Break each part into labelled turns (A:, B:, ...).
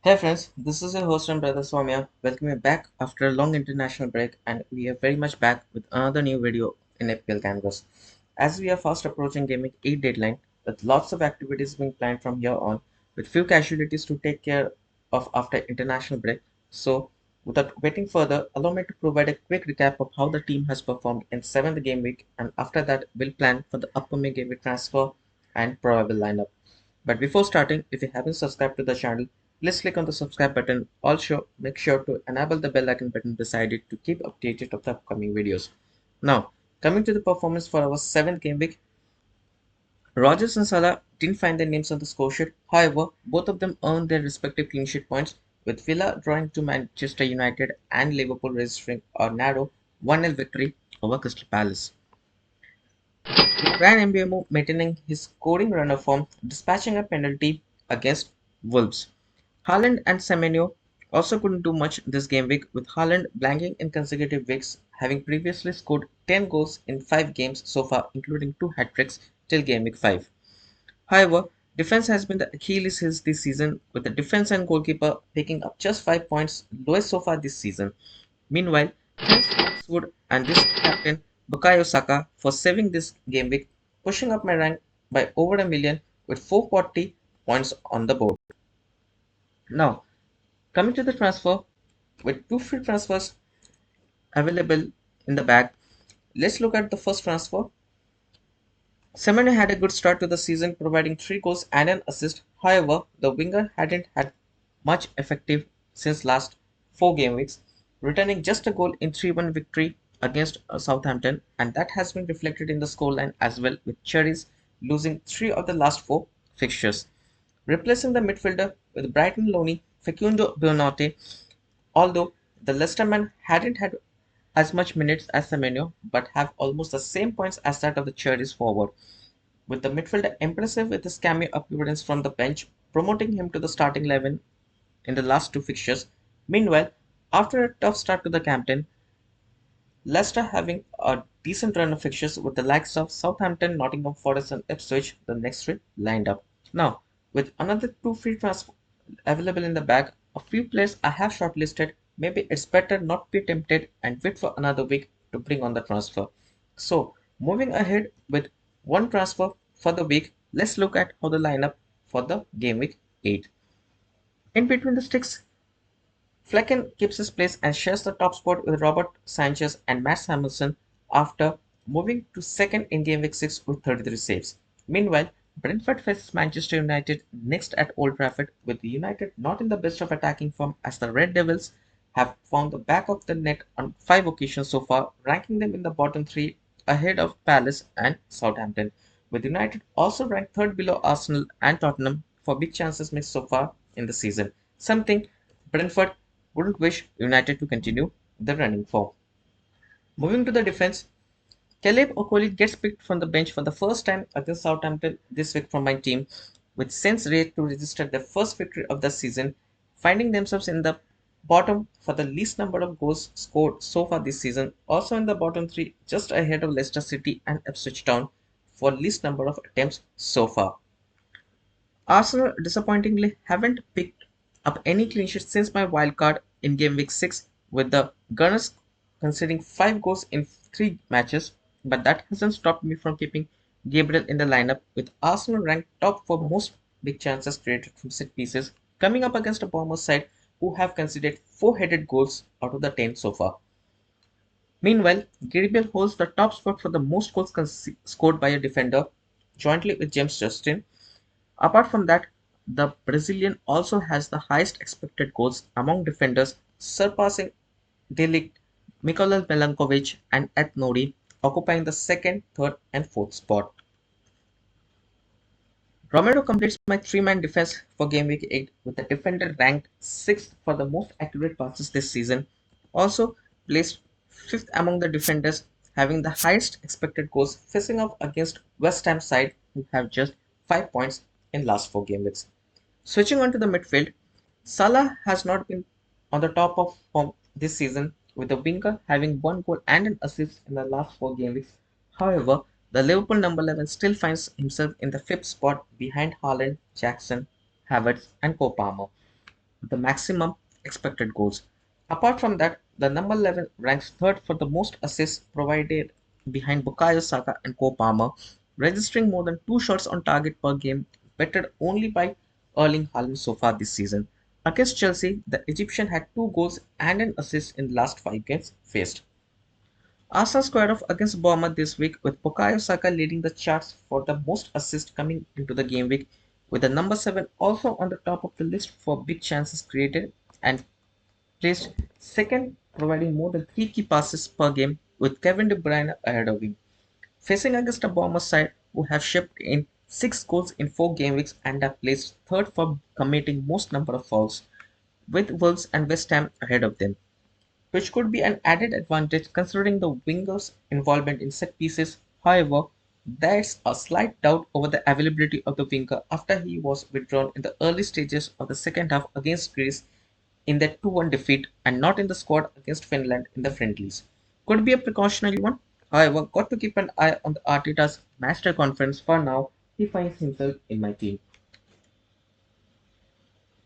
A: Hey friends, this is your host and brother Soumya. Welcome you back after a long international break, and we are very much back with another new video in FPL Canvas. As we are fast approaching Gaming 8 deadline, with lots of activities being planned from here on, with few casualties to take care of after international break. So, without waiting further, allow me to provide a quick recap of how the team has performed in 7th game week, and after that, we'll plan for the upcoming game week transfer and probable lineup. But before starting, if you haven't subscribed to the channel, please click on the subscribe button. Also, make sure to enable the bell icon button beside it to keep updated of the upcoming videos. Now, coming to the performance for our 7th game week, Rogers and Salah didn't find their names on the score sheet. However, both of them earned their respective clean sheet points, with Villa drawing to Manchester United and Liverpool registering a narrow 1-0 victory over Crystal Palace. Ryan Mbeumo maintaining his scoring run of form, dispatching a penalty against Wolves. Haaland and Semenyo also couldn't do much this game week, with Haaland blanking in consecutive weeks, having previously scored 10 goals in 5 games so far, including 2 hat-tricks till game week 5. However, defense has been the Achilles heel this season, with the defense and goalkeeper picking up just 5 points, lowest so far this season. Meanwhile, thanks to Wood and this captain bukayo Saka for saving this game week, pushing up my rank by over a million with 440 points on the board. Now, coming to the transfer, with 2 free transfers available in the bag, let's look at the first transfer. Semenyo had a good start to the season, providing 3 goals and an assist. However, the winger hadn't had much effective since last 4 game weeks, returning just a goal in 3-1 victory against Southampton, and that has been reflected in the scoreline as well, with Cherries losing 3 of the last 4 fixtures. Replacing the midfielder with Brighton loanee Facundo Buonanotte, although the Leicester man hadn't had as much minutes as Semenyo, but have almost the same points as that of the Cherries forward, with the midfielder impressive with his cameo appearance from the bench, promoting him to the starting 11 in the last 2 fixtures. Meanwhile, after a tough start to the campaign, Leicester having a decent run of fixtures with the likes of Southampton, Nottingham Forest, and Ipswich, the next 3 lined up. Now, with another 2 free transfers available in the bag, a few players I have shortlisted, maybe it's better not be tempted and wait for another week to bring on the transfer. So, moving ahead with one transfer for the week, let's look at how the lineup for the game week 8. In between the sticks, Flecken keeps his place and shares the top spot with Robert Sanchez and Matt Samuelson after moving to second in game week 6 with 33 saves. Meanwhile, Brentford faces Manchester United next at Old Trafford, with United not in the best of attacking form as the Red Devils have found the back of the net on 5 occasions so far, ranking them in the bottom 3 ahead of Palace and Southampton, with United also ranked third below Arsenal and Tottenham for big chances missed so far in the season, something Brentford wouldn't wish United to continue the running for. Moving to the defense, Caleb Okoli gets picked from the bench for the first time against Southampton this week from my team, with Saints ready to register their first victory of the season, finding themselves in the bottom for the least number of goals scored so far this season, also in the bottom 3 just ahead of Leicester City and Ipswich Town for least number of attempts so far. Arsenal disappointingly haven't picked up any clean sheets since my wildcard in game week 6, with the Gunners conceding 5 goals in 3 matches, but that hasn't stopped me from keeping Gabriel in the lineup, with Arsenal ranked top for most big chances created from set pieces, coming up against a Bournemouth side who have conceded 4 headed goals out of the 10 so far. Meanwhile, Gabriel holds the top spot for the most goals scored by a defender, jointly with James Justin. Apart from that, the Brazilian also has the highest expected goals among defenders, surpassing Delict, Mikolas Milankovic, and Eth Nori, occupying the second, third, and fourth spot. Romero completes my 3-man defense for game week 8 with the defender ranked 6th for the most accurate passes this season, also placed 5th among the defenders, having the highest expected goals, facing off against West Ham side who have just 5 points in last 4 game weeks. Switching on to the midfield, Salah has not been on the top of form this season, with the winger having 1 goal and an assist in the last 4 game weeks. However, the Liverpool number 11 still finds himself in the 5th spot behind Haaland, Jackson, Havertz, and Cole Palmer. with the maximum expected goals. Apart from that, the number 11 ranks third for the most assists provided behind bukayo saka and Cole Palmer, registering more than 2 shots on target per game, bettered only by Erling Haaland so far this season. Against Chelsea, the Egyptian had 2 goals and an assist in the last 5 games faced. Arsenal squared off against Bournemouth this week with bukayo saka leading the charts for the most assists coming into the game week, with the number 7 also on the top of the list for big chances created and placed second, providing more than 3 key passes per game, with Kevin De Bruyne ahead of him. Facing against a Bournemouth side who have shipped in 6 goals in 4 game weeks and are placed third for committing most number of fouls, with Wolves and West Ham ahead of them, which could be an added advantage considering the winger's involvement in set pieces. However, there's a slight doubt over the availability of the winger after he was withdrawn in the early stages of the second half against Greece in their 2-1 defeat and not in the squad against Finland in the friendlies. Could be a precautionary one. However, got to keep an eye on the Arteta's master conference. For now, he finds himself in my team.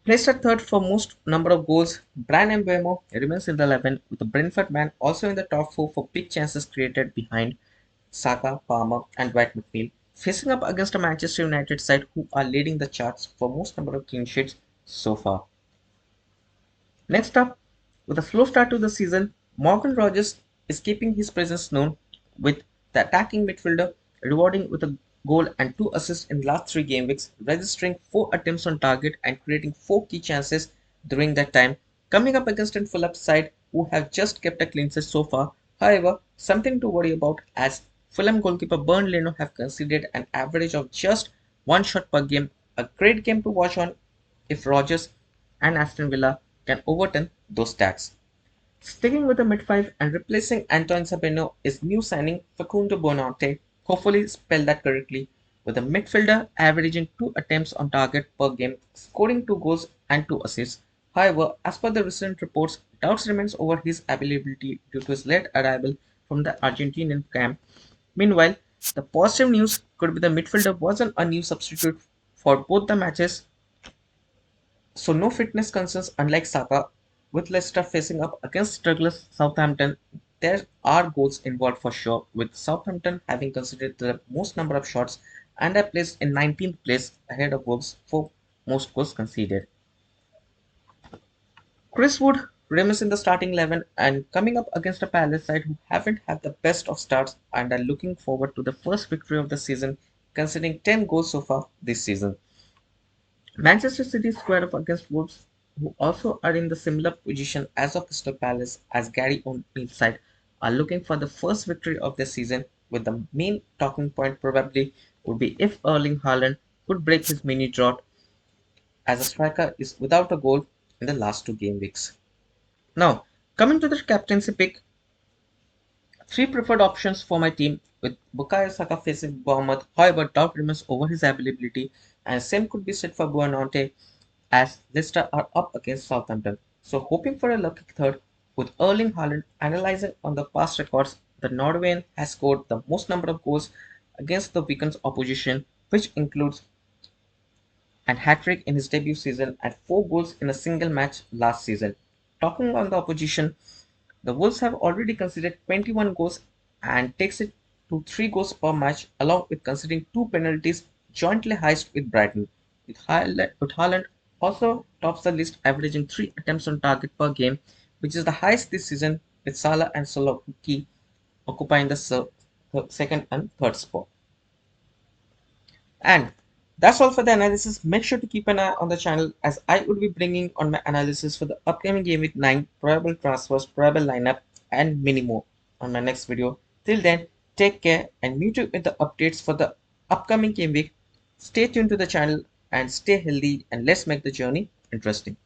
A: Placed at third for most number of goals, Brian Mbeumo remains in the 11 with the Brentford man also in the top 4 for big chances created behind Saka, Palmer and Dwight McNeil, facing up against a Manchester United side who are leading the charts for most number of clean sheets so far. Next up, with a slow start to the season, Morgan Rogers is keeping his presence known, with the attacking midfielder rewarding with a goal and 2 assists in the last 3 game weeks, registering 4 attempts on target and creating 4 key chances during that time, coming up against a Fulham side who have just kept a clean sheet so far. However, something to worry about as Fulham goalkeeper Bernd Leno have conceded an average of just 1 shot per game, a great game to watch on if Rogers and Aston Villa can overturn those stats. Sticking with the mid five and replacing Antoine Sabino is new signing Facundo Bonante, hopefully spell that correctly, with a midfielder averaging 2 attempts on target per game, scoring 2 goals and 2 assists. However, as per the recent reports, doubts remains over his availability due to his late arrival from the Argentinian camp. Meanwhile, the positive news could be the midfielder wasn't a new substitute for both the matches, so no fitness concerns unlike Saka. With Leicester facing up against strugglers Southampton, there are goals involved for sure, with Southampton having conceded the most number of shots and are placed in 19th place ahead of Wolves for most goals conceded. Chris Wood remains in the starting 11 and coming up against a Palace side who haven't had the best of starts and are looking forward to the first victory of the season, conceding 10 goals so far this season. Manchester City squared off against Wolves, who also are in the similar position as of Crystal Palace as Gary O'Neill's side, are looking for the first victory of the season, with the main talking point probably would be if Erling Haaland could break his mini drought as a striker is without a goal in the last 2 game weeks. Now, coming to the captaincy pick, 3 preferred options for my team with Bukayo Saka facing Bournemouth. However, doubt remains over his availability, and same could be said for Buonanotte as Leicester are up against Southampton. So, hoping for a lucky third with Erling Haaland analyzing on the past records, the Norwegian has scored the most number of goals against the weekend's opposition, which includes an hat-trick in his debut season and 4 goals in a single match last season. Talking on the opposition, the Wolves have already conceded 21 goals and takes it to 3 goals per match, along with conceding 2 penalties, jointly highest with Brighton. Haaland also tops the list, averaging 3 attempts on target per game, which is the highest this season, with Salah and Soloki occupying the second and third spot. And that's all for the analysis. Make sure to keep an eye on the channel as I would be bringing on my analysis for the upcoming Game Week 9, probable transfers, probable lineup, and many more on my next video. Till then, take care and meet you with the updates for the upcoming Game Week. Stay tuned to the channel and stay healthy, and let's make the journey interesting.